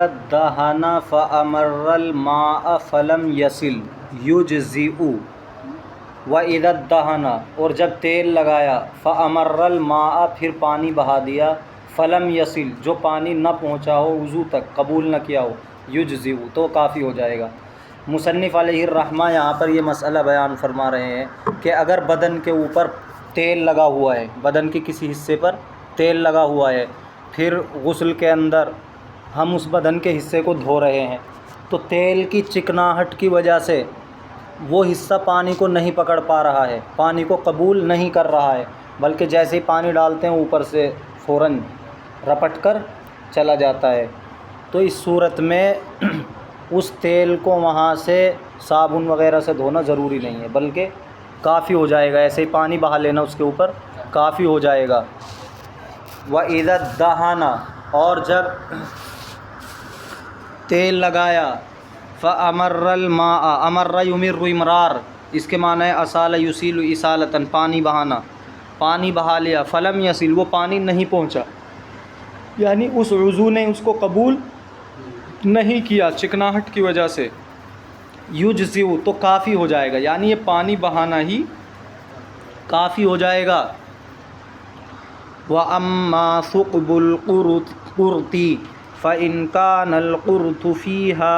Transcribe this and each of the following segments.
دہنا فامر الماء فلم یصل یجزئ وَإِذَا الدَّهَنَ اور جب تیل لگایا فَأَمَرَّ الْمَاءَ پھر پانی بہا دیا فَلَمْ يَصِلْ جو پانی نہ پہنچا ہو وضو تک قبول نہ کیا ہو یجزئ تو کافی ہو جائے گا۔ مصنف علیہ الرحمہ یہاں پر یہ مسئلہ بیان فرما رہے ہیں کہ اگر بدن کے اوپر تیل لگا ہوا ہے، بدن کے کسی حصے پر تیل لگا ہوا ہے، پھر غسل کے اندر ہم اس بدن کے حصے کو دھو رہے ہیں تو تیل کی چکناہٹ کی وجہ سے وہ حصہ پانی کو نہیں پکڑ پا رہا ہے، پانی کو قبول نہیں کر رہا ہے، بلکہ جیسے ہی پانی ڈالتے ہیں اوپر سے فوراً رپٹ کر چلا جاتا ہے۔ تو اس صورت میں اس تیل کو وہاں سے صابن وغیرہ سے دھونا ضروری نہیں ہے، بلکہ کافی ہو جائے گا، ایسے ہی پانی بہا لینا اس کے اوپر کافی ہو جائے گا۔ وَإِذَا الدَّهَنَ اور جب تیل لگایا فَأَمَرَّ الْمَاءَ امر یمر امرار اس کے معنی ہے اصال یسیل اصالتاً پانی بہانا، پانی بہا لیا فلم یصل وہ پانی نہیں پہنچا، یعنی اس وضو نے اس کو قبول نہیں کیا چکناہٹ کی وجہ سے، یجزئ تو کافی ہو جائے گا، یعنی یہ پانی بہانا ہی کافی ہو جائے گا۔ وَأَمَّا ثُقْبُ الْقُرْطِ فَإِنْ كَانَ الْقُرْطُ فِيهَا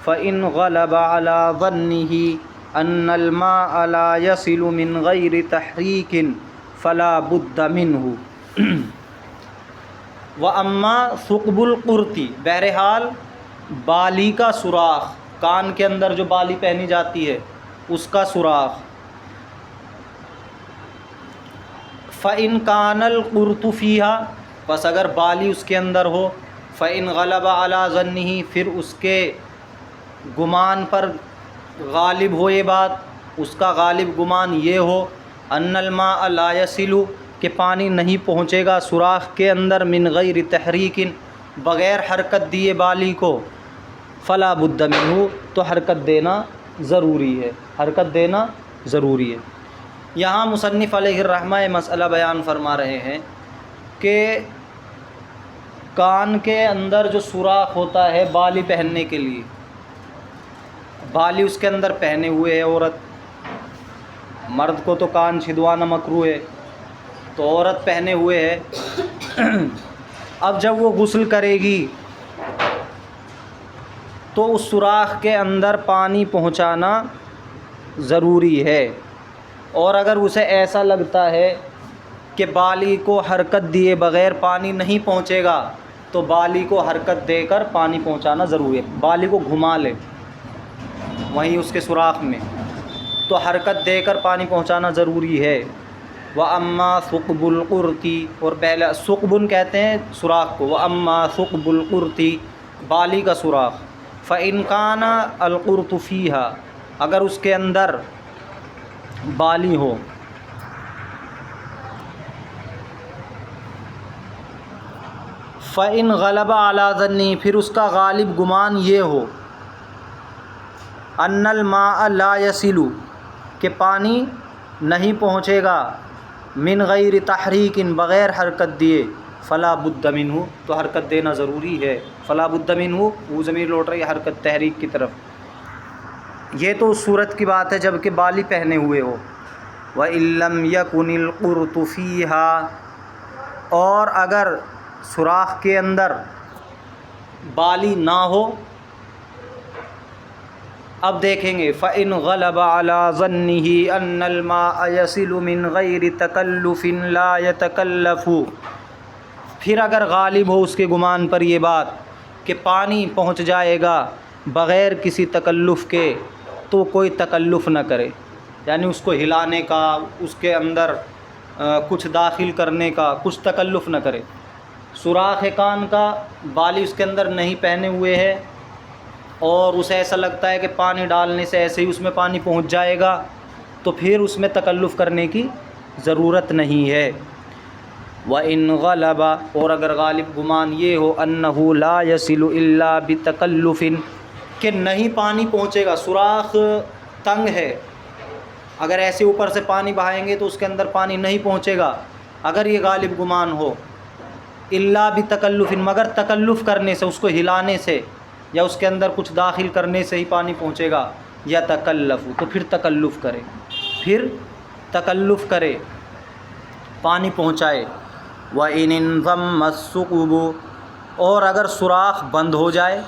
فَإِنْ غَلَبَ عَلَى ظَنِّهِ أَنَّ الْمَاءَ لَا يَصِلُ مِنْ غَيْرِ تَحْرِيكٍ فَلَا بُدَّ مِنْهُ۔ وَأَمَّا ثُقْبُ الْقُرْطِ بہرحال بالی کا سوراخ، کان کے اندر جو بالی پہنی جاتی ہے اس کا سوراخ، فَإِنْ كَانَ الْقُرْطُ فِيهَا بس اگر بالی اس کے اندر ہو، فَإِنْ غَلَبَ عَلَى ظَنِّهِ پھر اس کے گمان پر غالب ہو یہ بات، اس کا غالب گمان یہ ہو أَنَّ الْمَاءَ لَا يَصِلُ کہ پانی نہیں پہنچے گا سوراخ کے اندر مِنْ غَيْرِ تَحْرِيكٍ بغیر حرکت دیے بالی کو، فَلَا بُدَّ مِنْهُ تو حرکت دینا ضروری ہے، حرکت دینا ضروری ہے۔ یہاں مصنف علیہ الرحمہ یہ مسئلہ بیان فرما رہے ہیں کہ کان کے اندر جو سوراخ ہوتا ہے بالی پہننے کے لیے، بالی اس کے اندر پہنے ہوئے ہے عورت، مرد کو تو کان چھدوانا مکروہ ہے، تو عورت پہنے ہوئے ہے، اب جب وہ غسل کرے گی تو اس سوراخ کے اندر پانی پہنچانا ضروری ہے، اور اگر اسے ایسا لگتا ہے کہ بالی کو حرکت دیے بغیر پانی نہیں پہنچے گا تو بالی کو حرکت دے کر پانی پہنچانا ضروری ہے، بالی کو گھما لے وہیں اس کے سوراخ میں، تو حرکت دے کر پانی پہنچانا ضروری ہے۔ وَأَمَّا ثُقْبُ الْقُرْطِ اور پہلے ثقبن کہتے ہیں سوراخ کو، وَأَمَّا ثُقْبُ الْقُرْطِ بالی کا سوراخ، فَإِنْ كَانَ الْقُرْطُ فِيهَا اگر اس کے اندر بالی ہو، فَإِنْ غَلَبَ عَلَى ظَنِّهِ پھر اس کا غالب گمان یہ ہو أَنَّ الْمَاءَ لَا يَصِلُ کہ پانی نہیں پہنچے گا مِنْ غَيْرِ تَحْرِيكٍ بغیر حرکت دیے، فَلَا بُدَّ مِنْهُ تو حرکت دینا ضروری ہے۔ فَلَا بُدَّ مِنْهُ وہ ضمیر لوٹ رہی ہے حرکت تحریک کی طرف، یہ تو اس صورت کی بات ہے جب کہ بالی پہنے ہوئے ہو۔ وَإِن لَّمْ يَكُنِ الْقُرْطُ فِيهَا اور اگر سوراخ کے اندر بالی نہ ہو، اب دیکھیں گے فَإِنْ غَلَبَ عَلَى ظَنِّهِ أَنَّ الْمَاءَ يَصِلُ مِنْ غَيْرِ تَكَلُّفٍ لَا يَتَكَلَّفُ پھر اگر غالب ہو اس کے گمان پر یہ بات کہ پانی پہنچ جائے گا بغیر کسی تکلف کے تو کوئی تکلف نہ کرے، یعنی اس کو ہلانے کا، اس کے اندر کچھ داخل کرنے کا کچھ تکلف نہ کرے۔ سوراخ کان کا بالی اس کے اندر نہیں پہنے ہوئے ہے اور اسے ایسا لگتا ہے کہ پانی ڈالنے سے ایسے ہی اس میں پانی پہنچ جائے گا، تو پھر اس میں تکلف کرنے کی ضرورت نہیں ہے۔ وَإِنْ غَلَبَ اور اگر غالب گمان یہ ہو أَنَّهُ لَا يَصِلُ إِلَّا بِتَكَلُّفٍ کہ نہیں پانی پہنچے گا، سوراخ تنگ ہے، اگر ایسے اوپر سے پانی بہائیں گے تو اس کے اندر پانی نہیں پہنچے گا، اگر یہ غالب گمان ہو الا بتکلف، مگر تکلف کرنے سے، اس کو ہلانے سے یا اس کے اندر کچھ داخل کرنے سے ہی پانی پہنچے گا، یا تکلف، تو پھر تکلف کرے، پھر تکلف کرے، پانی پہنچائے۔ وَإِنِ انضَمَّ الثُّقُبُ، اور اگر سوراخ بند ہو جائے۔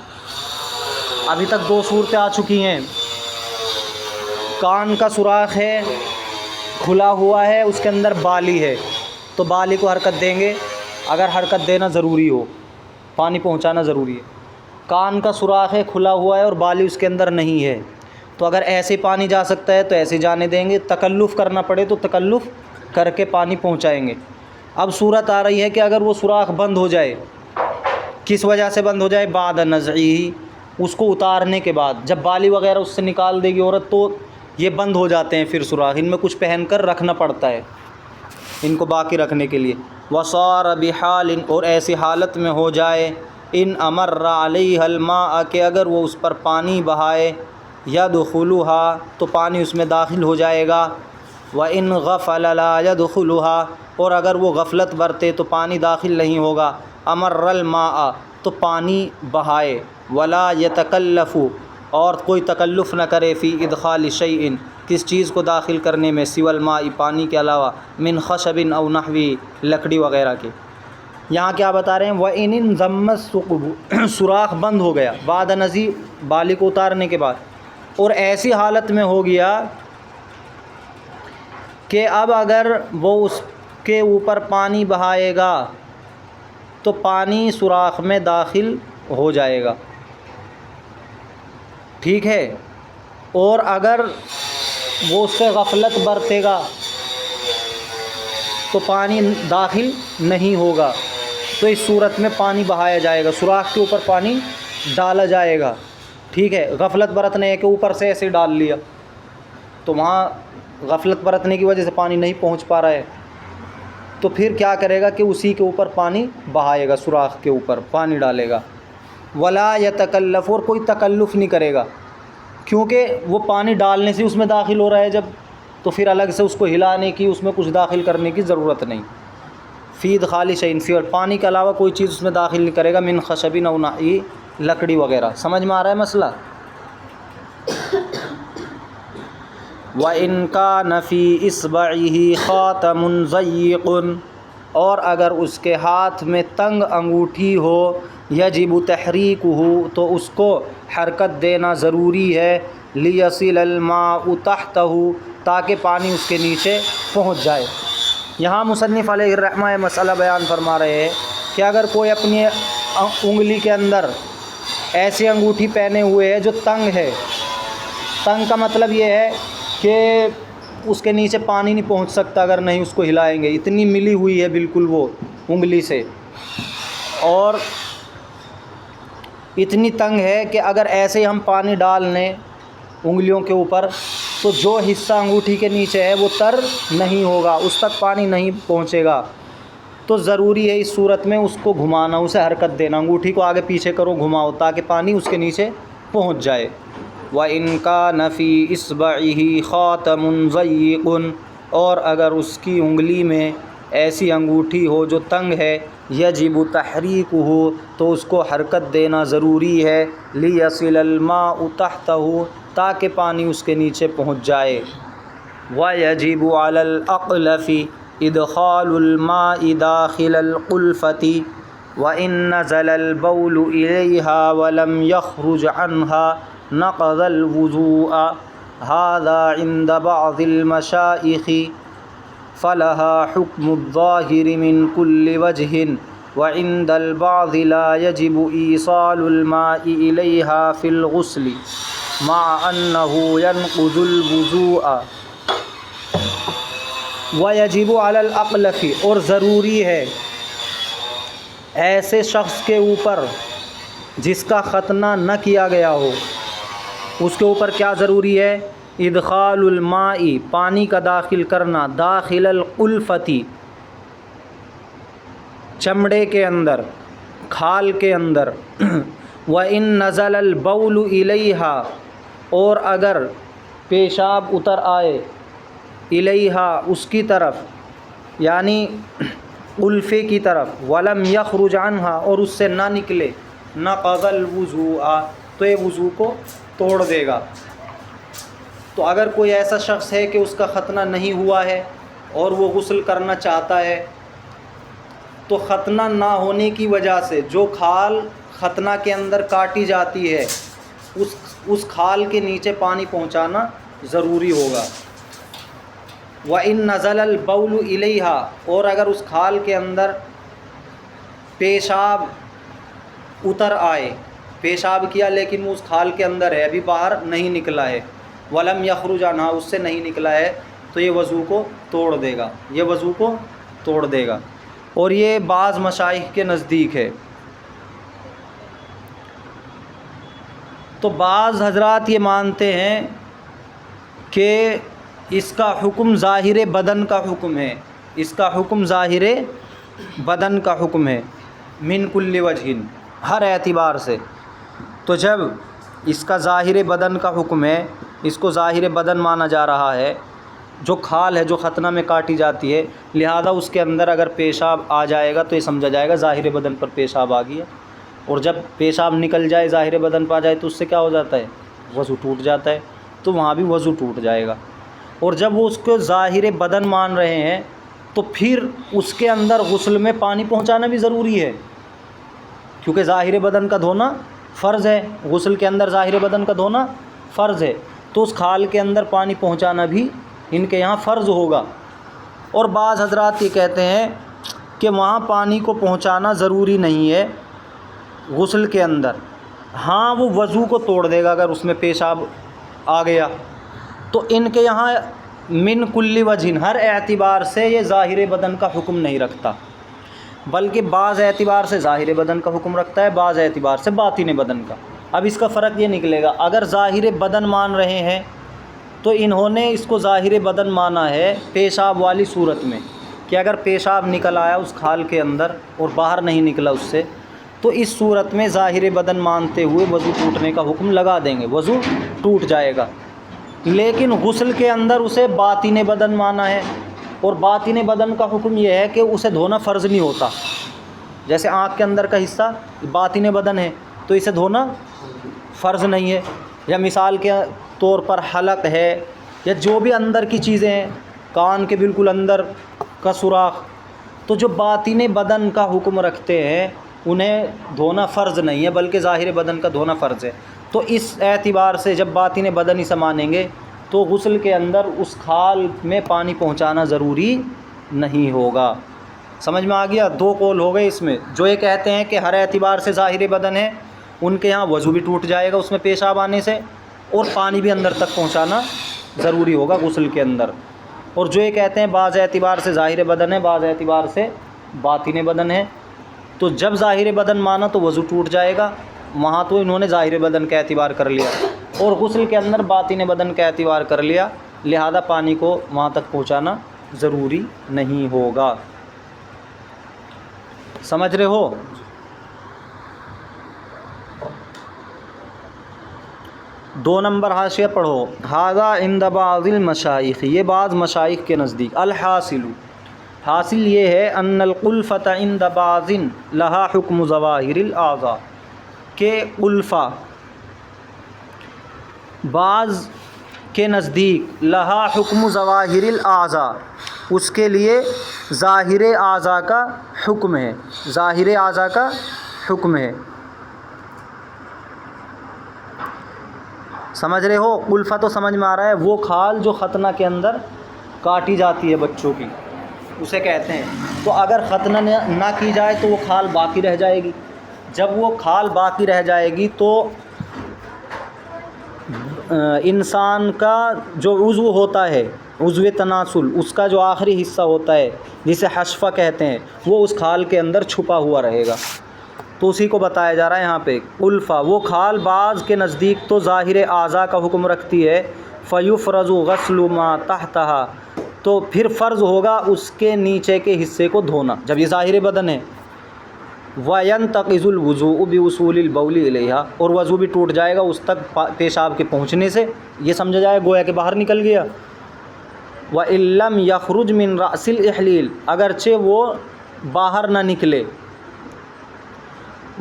ابھی تک دو صورتیں آ چکی ہیں، کان کا سوراخ ہے، کھلا ہوا ہے، اس کے اندر بالی ہے، تو بالی کو حرکت دیں گے اگر حرکت دینا ضروری ہو، پانی پہنچانا ضروری ہے۔ کان کا سوراخ ہے، کھلا ہوا ہے اور بالی اس کے اندر نہیں ہے، تو اگر ایسے پانی جا سکتا ہے تو ایسے جانے دیں گے، تکلف کرنا پڑے تو تکلف کر کے پانی پہنچائیں گے۔ اب صورت آ رہی ہے کہ اگر وہ سوراخ بند ہو جائے، کس وجہ سے بند ہو جائے؟ بعد نزعہ، اس کو اتارنے کے بعد، جب بالی وغیرہ اس سے نکال دے گی عورت تو یہ بند ہو جاتے ہیں، پھر سوراخ ان میں کچھ پہن کر رکھنا پڑتا ہے ان کو باقی رکھنے کے لیے۔ وصار بحال، اور ایسی حالت میں ہو جائے، ان امر علیہ الماء، کہ اگر وہ اس پر پانی بہائے، یدخلھا، تو پانی اس میں داخل ہو جائے گا، وان غفل لا یدخلھا، اور اگر وہ غفلت برتے تو پانی داخل نہیں ہوگا، امر الماء، تو پانی بہائے، ولا یتکلف، اور کوئی تکلف نہ کرے، فی ادخال شیء، کس چیز کو داخل کرنے میں، سوى الماء، پانی کے علاوہ، من خشب او نحوی، لکڑی وغیرہ کے۔ یہاں کیا بتا رہے ہیں؟ وَإِنِ انضَمَّ الثُّقُبُ، سوراخ بند ہو گیا، بعد نزی، بالی کو اتارنے کے بعد، اور ایسی حالت میں ہو گیا کہ اب اگر وہ اس کے اوپر پانی بہائے گا تو پانی سوراخ میں داخل ہو جائے گا، ٹھیک ہے، اور اگر وہ اس سے غفلت برتے گا تو پانی داخل نہیں ہوگا، تو اس صورت میں پانی بہایا جائے گا، سوراخ کے اوپر پانی ڈالا جائے گا، ٹھیک ہے۔ غفلت برتنے ہے کہ اوپر سے ایسے ڈال لیا تو وہاں غفلت برتنے کی وجہ سے پانی نہیں پہنچ پا رہا ہے، تو پھر کیا کرے گا کہ اسی کے اوپر پانی بہائے گا، سوراخ کے اوپر پانی ڈالے گا۔ ولا یتکلف، اور کوئی تکلف نہیں کرے گا، کیونکہ وہ پانی ڈالنے سے اس میں داخل ہو رہا ہے جب، تو پھر الگ سے اس کو ہلانے کی، اس میں کچھ داخل کرنے کی ضرورت نہیں۔ فی ادخال شیء، فی، اور پانی کے علاوہ کوئی چیز اس میں داخل نہیں کرے گا، من خشب او نحوی، لکڑی وغیرہ۔ سمجھ میں آ رہا ہے مسئلہ؟ وَإِنْ كَانَ فِي إِصْبَعِهِ خَاتَمٌ ضَيِّقٌ، اور اگر اس کے ہاتھ میں تنگ انگوٹھی ہو، یجب تحریکہ، تو اس کو حرکت دینا ضروری ہے، لیصل الماء تحتہ، تاکہ پانی اس کے نیچے پہنچ جائے۔ یہاں مصنف علیہ الرحمہ مسئلہ بیان فرما رہے ہیں کہ اگر کوئی اپنی انگلی کے اندر ایسی انگوٹھی پہنے ہوئے ہے جو تنگ ہے، تنگ کا مطلب یہ ہے کہ اس کے نیچے پانی نہیں پہنچ سکتا اگر نہیں اس کو ہلائیں گے، اتنی ملی ہوئی ہے بالکل وہ انگلی سے، اور اتنی تنگ ہے کہ اگر ایسے ہی ہم پانی ڈال لیں انگلیوں کے اوپر تو جو حصہ انگوٹھی کے نیچے ہے وہ تر نہیں ہوگا، اس تک پانی نہیں پہنچے گا، تو ضروری ہے اس صورت میں اس کو گھمانا، اسے حرکت دینا، انگوٹھی کو آگے پیچھے کرو، گھماؤ، تاکہ پانی اس کے نیچے پہنچ جائے۔ وَإِنْ كَانَ فِي إِصْبَعِهِ خَاتَمٌ ضَيِّقٌ، اور اگر اس کی انگلی میں ایسی انگوٹھی ہو جو تنگ ہے، یجب تحریکہ، تو اس کو حرکت دینا ضروری ہے، لیصل الماء تحتہ، تاکہ پانی اس کے نیچے پہنچ جائے۔ وَيَجِبُ عَلَى الْأَقْلَفِ إِدْخَالُ الْمَاءِ دَاخِلَ الْقُلْفَةِ وَإِنْ نَزَلَ الْبَوْلُ إِلَيْهَا وَلَمْ يَخْرُجْ عَنْهَا نَقَضَ الْوُضُوءَ، هَذَا عِنْدَ بَعْضِ الْمَشَائِخِ فَلَهَا حُكْمُ الظَّاهِرِ مِنْ كُلِّ وَجْهٍ، وَعِنْدَ الْبَعْضِ لَا يَجِبُ إِيصَالُ الْمَاءِ إِلَيْهَا فِي الْغُسْلِ مع أنه ينقض الوضوء۔ وَيَجِبُ عَلَى الْأَقْلَفِ، اور ضروری ہے ایسے شخص کے اوپر جس کا ختنہ نہ کیا گیا ہو، اس کے اوپر کیا ضروری ہے؟ ادخال الماء، پانی کا داخل کرنا، داخل القلفتی، چمڑے کے اندر، کھال کے اندر، وَإِن نَزَلَ الْبَوْلُ إِلَيْهَا، اور اگر پیشاب اتر آئے، الیہا، اس کی طرف، یعنی قلفے کی طرف، ولم یخرج عنہا اور اس سے نہ نکلے، نقض الوضوء تو یہ وضو کو توڑ دے گا۔ تو اگر کوئی ایسا شخص ہے کہ اس کا ختنہ نہیں ہوا ہے اور وہ غسل کرنا چاہتا ہے، تو ختنہ نہ ہونے کی وجہ سے جو کھال ختنہ کے اندر کاٹی جاتی ہے اس کھال کے نیچے پانی پہنچانا ضروری ہوگا۔ وَإِن نَزَلَ الْبَوْلُ إِلَيْهَا اور اگر اس کھال کے اندر پیشاب اتر آئے، پیشاب کیا لیکن وہ اس کھال کے اندر ہے، ابھی باہر نہیں نکلا ہے، وَلَمْ يَخْرُجْ عَنْهَا اس سے نہیں نکلا ہے، تو یہ وضو کو توڑ دے گا، یہ وضو کو توڑ دے گا۔ اور یہ بعض مشائخ کے نزدیک ہے۔ تو بعض حضرات یہ مانتے ہیں کہ اس کا حکم ظاہر بدن کا حکم ہے، اس کا حکم ظاہر بدن کا حکم ہے، من کل وجہ، ہر اعتبار سے۔ تو جب اس کا ظاہر بدن کا حکم ہے، اس کو ظاہر بدن مانا جا رہا ہے، جو کھال ہے جو ختنہ میں کاٹی جاتی ہے، لہذا اس کے اندر اگر پیشاب آ جائے گا تو یہ سمجھا جائے گا ظاہر بدن پر پیشاب آ گیا، اور جب پیشاب نکل جائے ظاہر بدن پر آ جائے تو اس سے کیا ہو جاتا ہے؟ وضو ٹوٹ جاتا ہے، تو وہاں بھی وضو ٹوٹ جائے گا۔ اور جب وہ اس کو ظاہر بدن مان رہے ہیں تو پھر اس کے اندر غسل میں پانی پہنچانا بھی ضروری ہے، کیونکہ ظاہر بدن کا دھونا فرض ہے، غسل کے اندر ظاہر بدن کا دھونا فرض ہے، تو اس کھال کے اندر پانی پہنچانا بھی ان کے یہاں فرض ہوگا۔ اور بعض حضرات یہ کہتے ہیں کہ وہاں پانی کو پہنچانا ضروری نہیں ہے غسل کے اندر، ہاں وہ وضو کو توڑ دے گا اگر اس میں پیشاب آ گیا۔ تو ان کے یہاں من کل وجہ، ہر اعتبار سے یہ ظاہر بدن کا حکم نہیں رکھتا، بلکہ بعض اعتبار سے ظاہر بدن کا حکم رکھتا ہے، بعض اعتبار سے باطن بدن کا۔ اب اس کا فرق یہ نکلے گا، اگر ظاہر بدن مان رہے ہیں تو انہوں نے اس کو ظاہر بدن مانا ہے پیشاب والی صورت میں، کہ اگر پیشاب نکل آیا اس کھال کے اندر اور باہر نہیں نکلا اس سے، تو اس صورت میں ظاہر بدن مانتے ہوئے وضو ٹوٹنے کا حکم لگا دیں گے، وضو ٹوٹ جائے گا۔ لیکن غسل کے اندر اسے باطن بدن مانا ہے، اور باطن بدن کا حکم یہ ہے کہ اسے دھونا فرض نہیں ہوتا۔ جیسے آنکھ کے اندر کا حصہ باطن بدن ہے تو اسے دھونا فرض نہیں ہے، یا مثال کے طور پر حلق ہے، یا جو بھی اندر کی چیزیں ہیں، کان کے بالکل اندر کا سوراخ، تو جو باطن بدن کا حکم رکھتے ہیں انہیں دھونا فرض نہیں ہے، بلکہ ظاہر بدن کا دھونا فرض ہے۔ تو اس اعتبار سے جب باطن بدن اسے مانیں گے تو غسل کے اندر اس کھال میں پانی پہنچانا ضروری نہیں ہوگا۔ سمجھ میں آ گیا؟ دو قول ہو گئے اس میں، جو یہ کہتے ہیں کہ ہر اعتبار سے ظاہر بدن ہے، ان کے یہاں وضو بھی ٹوٹ جائے گا اس میں پیشاب آنے سے، اور پانی بھی اندر تک پہنچانا ضروری ہوگا غسل کے اندر۔ اور جو یہ کہتے ہیں بعض اعتبار سے ظاہر بدن ہے، بعض اعتبار سے باطن بدن ہے، تو جب ظاہر بدن مانا تو وضو ٹوٹ جائے گا، وہاں تو انہوں نے ظاہر بدن کا اعتبار کر لیا، اور غسل کے اندر باطن بدن کا اعتبار کر لیا، لہذا پانی کو وہاں تک پہنچانا ضروری نہیں ہوگا۔ سمجھ رہے ہو؟ دو نمبر حاشیہ پڑھو، ھذا عند بعض المشائخ، یہ بعض مشائخ کے نزدیک، الحاصل، حاصل یہ ہے ان القلفۃ عند بعض لہا حکم ظواہر الاعضاء، کہ قلفہ بعض کے نزدیک لہا حکم ظواہر الاعضاء، اس کے لیے ظاہر اعضاء کا حکم ہے، ظاہر اعضاء کا حکم ہے۔ سمجھ رہے ہو؟ قلفہ تو سمجھ میں آ رہا ہے، وہ کھال جو ختنہ کے اندر کاٹی جاتی ہے بچوں کی، اسے کہتے ہیں۔ تو اگر ختنہ نہ کی جائے تو وہ کھال باقی رہ جائے گی، جب وہ کھال باقی رہ جائے گی تو انسان کا جو عضو ہوتا ہے، عضو تناسل، اس کا جو آخری حصہ ہوتا ہے جسے حشفہ کہتے ہیں، وہ اس کھال کے اندر چھپا ہوا رہے گا۔ تو اسی کو بتایا جا رہا ہے یہاں پہ، قلفہ وہ کھال بعض کے نزدیک تو ظاہر اعضاء کا حکم رکھتی ہے، فیفرض غسل ما تحتہا، تو پھر فرض ہوگا اس کے نیچے کے حصے کو دھونا جب یہ ظاہر بدن ہے، وَيَنْتَقِضُ الْوُضُوءُ بِوُصُولِ الْبَوْلِ إِلَيْهَا، اور وضو بھی ٹوٹ جائے گا اس تک پیشاب کے پہنچنے سے، یہ سمجھا جائے گویا کہ باہر نکل گیا۔ وَإِن لَّمْ يَخْرُجْ مِنْ رَأْسِ الْإِحْلِيلِ، اگرچہ وہ باہر نہ نکلے۔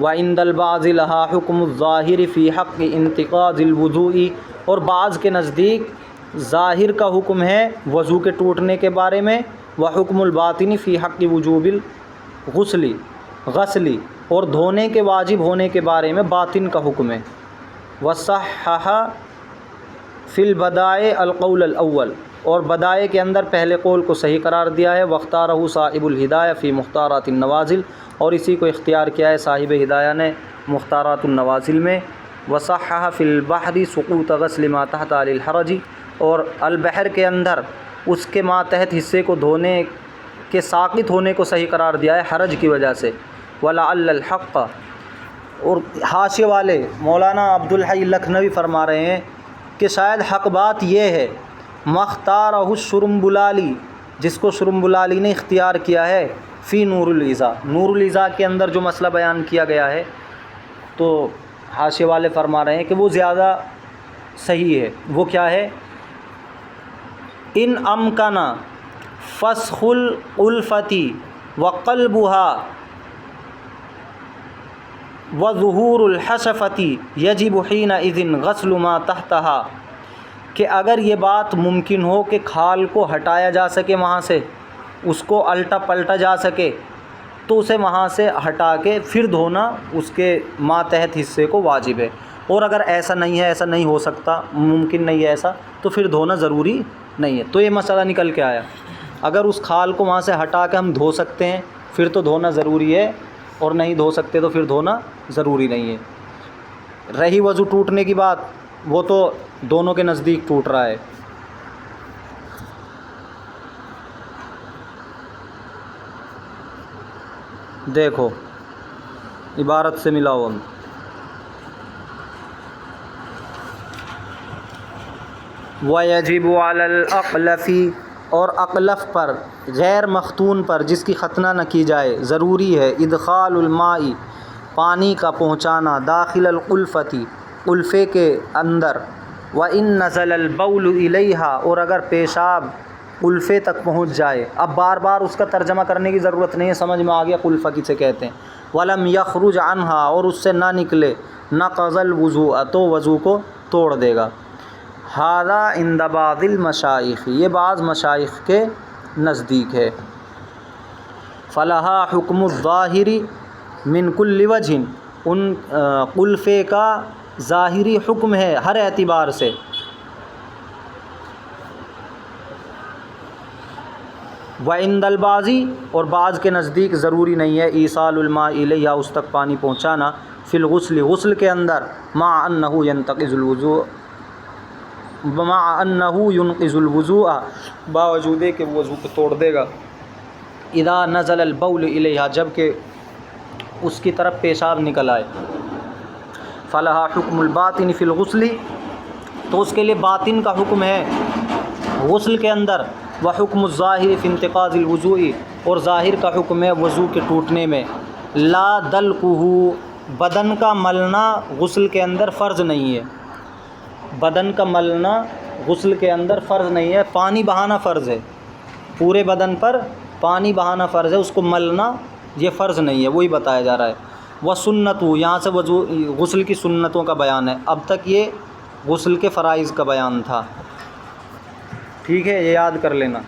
وعند البعض لها حکم الظاہر فی حق انتقاض الوضوء، اور بعض کے نزدیک ظاہر کا حکم ہے وضو کے ٹوٹنے کے بارے میں، وحکم الباطن فی حق وجوب غسلی، اور دھونے کے واجب ہونے کے بارے میں باطن کا حکم ہے۔ وصحح فی البدائع القول الاول، اور بدائع کے اندر پہلے قول کو صحیح قرار دیا ہے۔ واختارہ صاحب الہدایہ فی مختارات النوازل، اور اسی کو اختیار کیا ہے صاحب ہدایہ نے مختارات النوازل میں۔ وصحح فی البحر سقوط غسل ما تحت علی الحرج، اور البحر کے اندر اس کے ماتحت حصے کو دھونے کے ساقط ہونے کو صحیح قرار دیا ہے حرج کی وجہ سے۔ ولعل الحق، اور حاشیے والے مولانا عبدالحی لکھنوی فرما رہے ہیں کہ شاید حق بات یہ ہے مختارہ الشرمبلالی، جس کو شرمبلالی نے اختیار کیا ہے فی نور الازا، نور الازا کے اندر جو مسئلہ بیان کیا گیا ہے، تو حاشیے والے فرما رہے ہیں کہ وہ زیادہ صحیح ہے۔ وہ کیا ہے؟ ان امکن فسخ الالفۃ وقلبها وظہور الحشفۃ یجب حینئذ غسل ما تحتها، کہ اگر یہ بات ممکن ہو کہ کھال کو ہٹایا جا سکے، وہاں سے اس کو الٹا پلٹا جا سکے، تو اسے وہاں سے ہٹا کے پھر دھونا اس کے ماتحت حصے کو واجب ہے۔ اور اگر ایسا نہیں ہے، ایسا نہیں ہو سکتا، ممکن نہیں ہے ایسا، تو پھر دھونا ضروری نہیں ہے۔ تو یہ مسئلہ نکل کے آیا، اگر اس کھال کو وہاں سے ہٹا کے ہم دھو سکتے ہیں پھر تو دھونا ضروری ہے، اور نہیں دھو سکتے تو پھر دھونا ضروری نہیں ہے۔ رہی وضو ٹوٹنے کی بات، وہ تو دونوں کے نزدیک ٹوٹ رہا ہے۔ دیکھو عبارت سے ملاؤ ہم، وَيَجِبُ عَلَى الْأَقْلَفِ، اور اقلف پر، غیر مختون پر، جس کی ختنہ نہ کی جائے، ضروری ہے ادخال الماء، پانی کا پہنچانا، داخل القلفۃ، قلفے کے اندر، وَإِن نَزَلَ الْبَوْلُ إِلَيْهَا، اور اگر پیشاب قلفے تک پہنچ جائے۔ اب بار بار اس کا ترجمہ کرنے کی ضرورت نہیں ہے، سمجھ میں آ گیا قلفہ کسے کہتے ہیں۔ وَلَمْ يَخْرُجْ عَنْهَا، اور اس سے نہ نکلے، نَقَضَ الْوُضُوءَ، تو وضو کو توڑ دے گا۔ ھذا عند بعض المشائخ، یہ بعض مشائخ کے نزدیک ہے۔ فلہا حکم الظاہر من کل وجہ، ان قلفے کا ظاہری حکم ہے ہر اعتبار سے۔ وعند البعض، اور بعض کے نزدیک ضروری نہیں ہے ایصال الماء الیہ، اس تک پانی پہنچانا، فی الغسل، غسل کے اندر، مع انہ ینتقض الوضوء، باوجود کہ وہ وضو کو توڑ دے گا۔ اذا نزل البول الیہا، جب کہ اس کی طرف پیشاب نکل آئے۔ فلہا حکم الباطن فی الغسل، تو اس کے لیے باطن کا حکم ہے غسل کے اندر، وحکم الظاہر فی انتقاض الوضوء، اور ظاہر کا حکم ہے وضو کے ٹوٹنے میں۔ لا دلقہ، بدن کا ملنا غسل کے اندر فرض نہیں ہے، بدن کا ملنا غسل کے اندر فرض نہیں ہے، پانی بہانا فرض ہے، پورے بدن پر پانی بہانا فرض ہے، اس کو ملنا یہ فرض نہیں ہے، وہی بتایا جا رہا ہے۔ وسنت، یہاں سے غسل کی سنتوں کا بیان ہے، اب تک یہ غسل کے فرائض کا بیان تھا، ٹھیک ہے، یہ یاد کر لینا۔